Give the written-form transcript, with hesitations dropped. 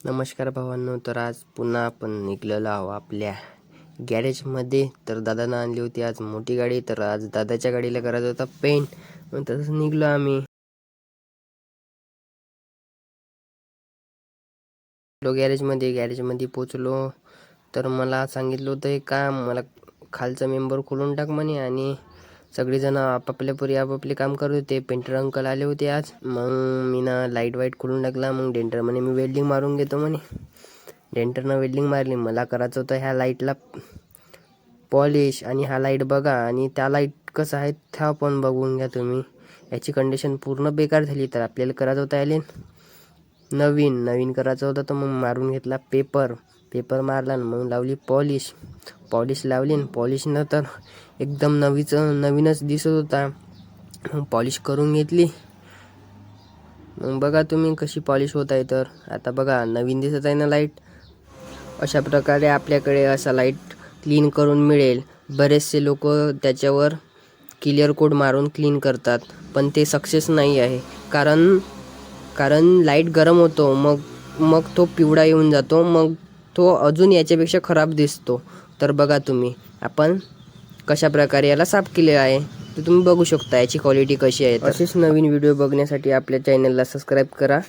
नमस्कार भावांनो. तर आज पुन्हा आपण निघलेलो आहो आपल्या गॅरेजमध्ये. तर दादानं आणली होती आज मोठी गाडी, तर आज दादाच्या गाडीला करायचा होता पेंट, मग तसंच निघलो आम्ही. गॅरेजमध्ये पोचलो तर मला सांगितलं होतं हे काम, मला खालचा मेंबर खोलून टाक म्हणे, आणि सगळेजण आपापल्या पुरी आपापले काम करत होते. पेंटर अंकल आले होते आज. मग मी ना लाईट वाईट खोलून टाकला. मग डेंटर म्हणे मी वेल्डिंग मारून घेतो म्हणे. डेंटरनं वेल्डिंग मारली. मला करायचं होतं ह्या लाईटला पॉलिश, आणि हा लाईट बघा, आणि त्या लाईट कसं आहे त्या पण बघून घ्या तुम्ही. याची कंडिशन पूर्ण बेकार झाली. तर आपल्याला करायचं होतं याले नवीन करायचं होतं. तर मग मारून घेतला पेपर मारला, मग लावली पॉलिश लावली. आणि पॉलिशनं तर एकदम नवीनच दिसत होता. मग पॉलिश करून घेतली. मग बघा तुम्ही कशी पॉलिश होत आहे. तर आता बघा नवीन दिसत आहे ना लाईट. अशा प्रकारे आपल्याकडे असा लाईट क्लीन करून मिळेल. बरेचसे लोक त्याच्यावर क्लिअर कोड मारून क्लीन करतात, पण ते सक्सेस नाही आहे. कारण लाईट गरम होतो, मग तो पिवळा येऊन जातो, मग तो अजून याच्यापेक्षा खराब दिसतो. तर बघा तुम्ही आपण कशा प्रकारे याला साफ केले आहे, तर तुम्ही बघू शकता याची क्वालिटी कशी आहे. असेच नवीन व्हिडिओ बघण्यासाठी आपल्या चॅनलला सबस्क्राईब करा.